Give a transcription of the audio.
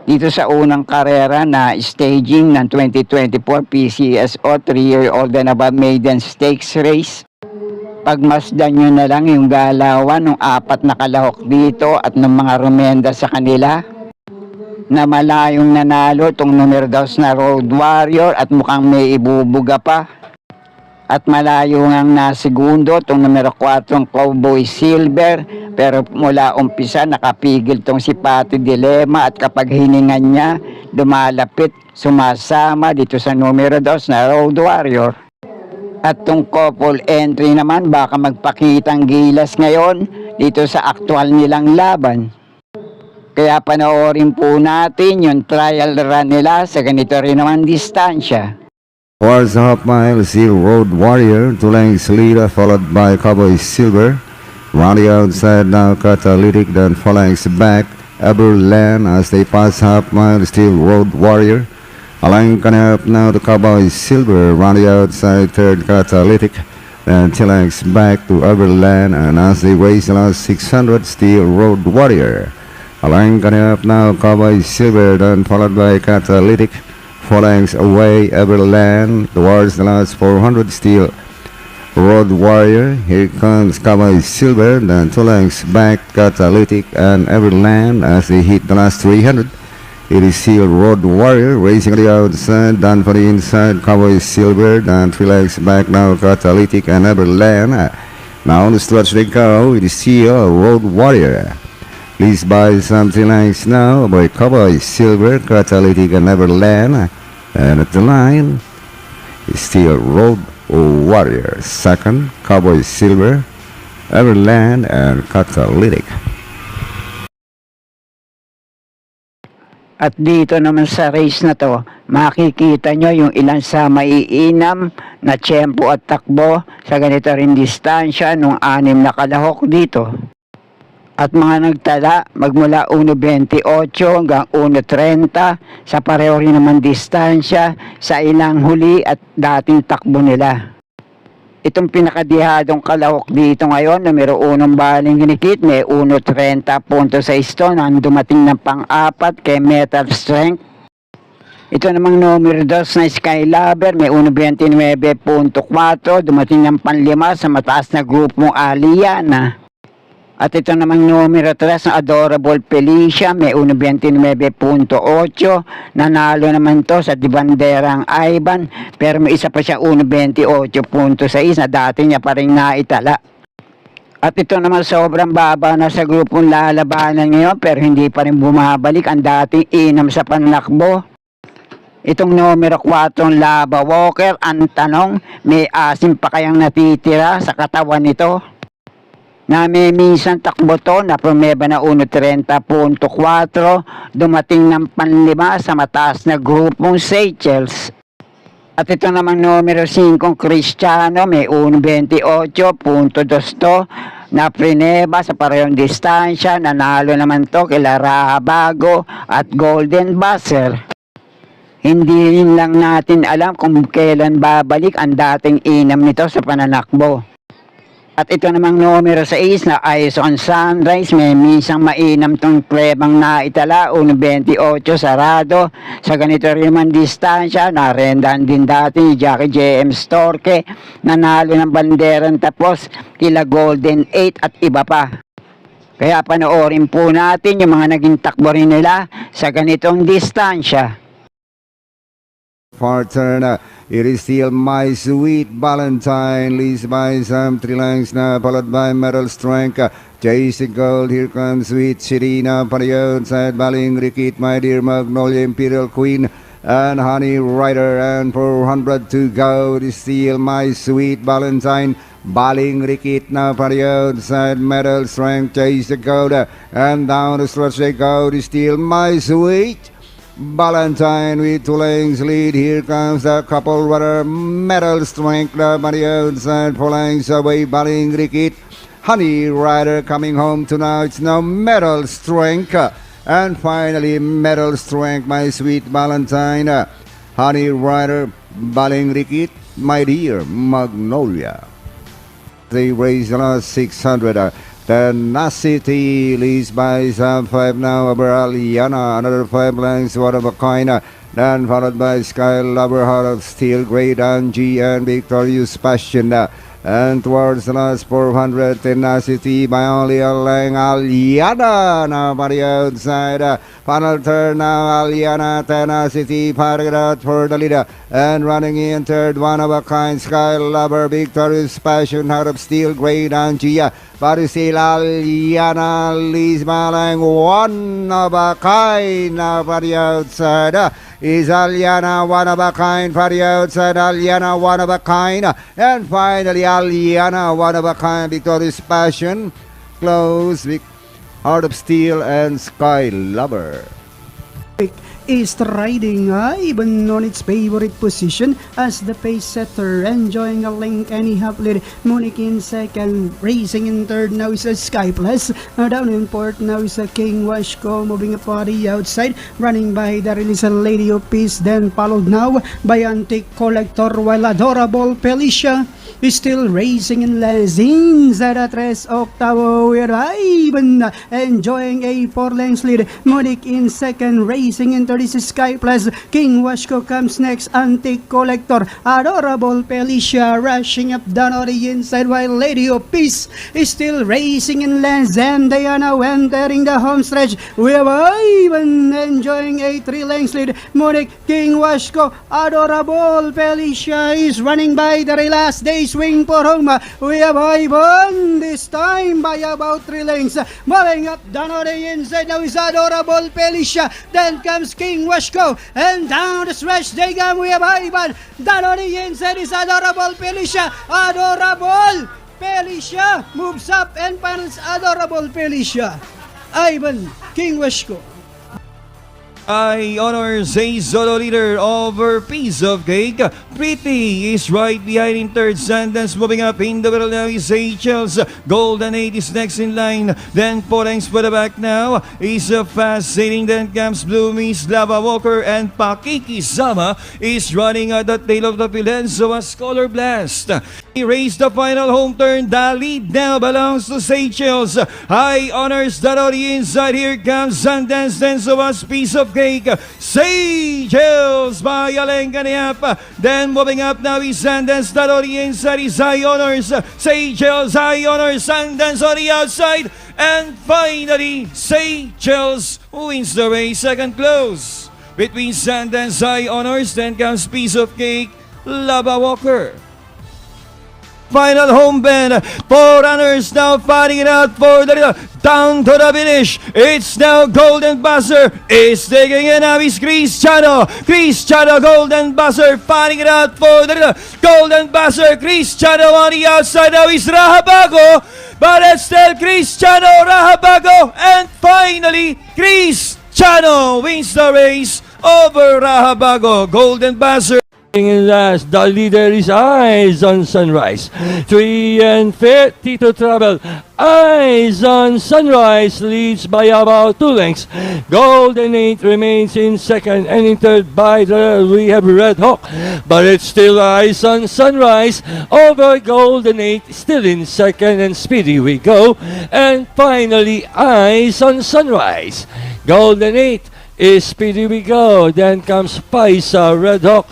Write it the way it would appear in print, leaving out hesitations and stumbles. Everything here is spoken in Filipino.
dito sa unang karera na staging ng 2024 PCSO 3-year-old and above maiden stakes race. Pagmasdan nyo na lang yung galawan ng apat na kalahok dito at ng mga rumenda sa kanila na malayong nanalo tong numero 2 na Road Warrior at mukhang may ibubuga pa. At malayo ngang nasigundo itong numero 4 Cowboy Silver, pero mula umpisa nakapigil tong si Pati Dilema at kapag hiningan niya, lumalapit, sumasama dito sa numero 2 na Road Warrior. At tong couple entry naman baka magpakitang gilas ngayon dito sa aktual nilang laban. Kaya panoorin po natin yung trial run nila sa ganito rin naman distansya. Towards the half mile, Seal Road Warrior, 2 lengths lead, followed by Cowboy Silver. Round the outside now, Catalytic, then 4 lengths back, Everland as they pass half mile, Steel Road Warrior. A line coming up now, the Cowboy Silver, round the outside, third Catalytic, then 2 lengths back to Everland, and as they race the last 600, Steel Road Warrior. A line coming up now, Cowboy Silver, then followed by Catalytic. 4 lengths away, Everland, towards the last 400, Steel Road Warrior. Here comes Cowboy Silver, then 2 lengths back, Catalytic and Everland as they hit the last 300. It is Steel Road Warrior racing on the outside, down for the inside, Cowboy Silver, then 3 lengths back now, Catalytic and Everland. Now on the stretch they go, it is Steel Road Warrior. Please buy some 3 lengths now by Cowboy Silver, Catalytic and Everland. And at the line is Steel Road Warrior. Second, Cowboy Silver, Everland and Catalytic. At dito naman sa race na to, makikita nyo yung ilan sa maiinam na tiyempo at takbo sa ganito rin distansya nung 6 na kalahok dito. At mga nagtala magmula 1.28 hanggang 1.30 sa pareho rin naman distansya sa ilang huli at dating takbo nila. Itong pinakadihadong kalahok dito ngayon, numero 1 Baling Ginikit, may 1.30.6 nang dumating ng pang-4 kay Metal Strength. Ito namang numero 2 na Skylover, may 1.29.4, dumating ng pang-5 sa mataas na grupong Aliana. At ito namang numero 3 na Adorable Felicia, may 1.29.8, nanalo naman to sa Dibanderang Ivan, pero may isa pa siya 1.28.6 na dati niya pa rin naitala. At ito naman sobrang baba na sa grupong lalabanan ngayon, pero hindi pa rin bumabalik ang dating inam sa panlakbo. Itong numero 4 Lava Walker, ang tanong, may asim pa kayang natitira sa katawan nito? Na may minsan takbo to na promeba na 1.30.4, dumating ng pang-5 sa mataas na grupong Seychelles. At ito namang numero 5 Cristiano, may 1.28.22 na prineba sa parehong distansya, nanalo naman to kila Rahabago at Golden Buzzer. Hindi rin lang natin alam kung kailan babalik ang dating inam nito sa pananakbo. At ito namang numero 6 na Eyes on Sunrise, may minsang mainam tong prebang naitala, 1.28 sarado. Sa ganito rin naman distansya, narendan din dati ni Jackie J.M. Storke, nanalo ng banderang tapos kila Golden 8 at iba pa. Kaya panoorin po natin yung mga naging takbo rin nila sa ganitong distansya. Far turn, it is still My Sweet Valentine, leads by some 3 lengths now, followed by Metal Strength, Chasing Gold. Here comes Sweet Serena, on the outside, Baling Rikit, My Dear Magnolia, Imperial Queen, and Honey Rider, and 400 to go. It is still My Sweet Valentine, Baling Rikit now, on the outside, Metal Strength, Chasing Gold, and down the stretch they go. It is still My Sweet Valentine with 2 lengths lead. Here comes the couple runner, Metal Strength on the outside, 4 lengths away, Baling Rikit. Honey Rider coming home to now. It's now Metal Strength. And finally, Metal Strength, My Sweet Valentine. Honey Rider, Baling Rikit, My Dear Magnolia. They raised the last 600. Tenacity leads by some 5 now over Aliana, another 5 lengths, one of a kind. Then followed by Sky Lover, Heart of Steel, Great Angie, and Victorious Passion. And towards the last 400, Tenacity by only a length, Aliana. Nobody outside. Final turn now, Aliana, Tenacity, fighting it out for the leader. And running in third, one of a kind, Sky Lover, Victorious Passion, Heart of Steel, Great Angie. But still Aliana leads by length, one of a kind. Nobody outside. Is Aliana one of a kind for the outside, Aliana one of a kind, and finally Aliana one of a kind, Victorious Passion, close with Heart of Steel and Sky Lover. Is riding even on its favorite position as the pace setter, enjoying a link and a half lead. Munich in second, racing in third now is a Sky Plus. Down in fourth now is a King Washko, moving up on the outside, running by the release Lady of Peace, then followed now by Antique Collector, while Adorable Felicia is still racing in last. Inside a tres octavo, we're even enjoying a 4 lengths lead. Munich in second, racing in third is Sky Plus. King Washko comes next, Antique Collector, Adorable Felicia rushing up down on the inside, while Lady of Peace is still racing in last. And they are now entering the home stretch. We have even enjoying a 3 lengths lead. Munich, King Washko, Adorable Felicia is running by the last day swing for home. We have Ivan this time by about 3 lengths. Moving up down on the inside now is Adorable Felicia. Then comes King Washko, and down the stretch they come. We have Ivan. Down on the inside is Adorable Felicia. Adorable Felicia moves up and finals Adorable Felicia. Ivan, King Washko. I honors a solo leader over Piece of Cake. Pretty is right behind in third. Sandance moving up in the middle now is Chels. Golden 8 is next in line. Then 4 lengths for the back now is a fast sailing. Then comes Blue Miss, Lava Walker, and Pakiki Sama is running at the tail of the field. So a Scholar Blast. He raised the final home turn. The lead now belongs to Seychelles. High honors that on the inside. Here comes Sundance. Then so was Piece of Cake. Seychelles by a length and a half. Then moving up now is Sundance. That on the inside is High honors. Seychelles, High honors, Sundance on the outside. And finally, Seychelles wins the race. Second close between Sundance, High honors. Then comes Piece of Cake, Lava Walker. Final home bend. 4 runners now fighting it out for the down to the finish. It's now Golden Buzzer is taking it now is Cristiano. Golden Buzzer fighting it out for the Golden Buzzer. Cristiano on the outside now is Rahabago. But it's still Cristiano, Rahabago, and finally Cristiano wins the race over Rahabago. Golden Buzzer. In last, the leader is Eyes on Sunrise. 3 and 50 to travel. Eyes on Sunrise leads by about 2 lengths. Golden 8 remains in second, and in third by we have Red Hawk. But it's still Eyes on Sunrise over Golden 8, still in second, and Speedy we go. And finally, Eyes on Sunrise. Golden 8 is Speedy we go. Then comes Paisa, Red Hawk,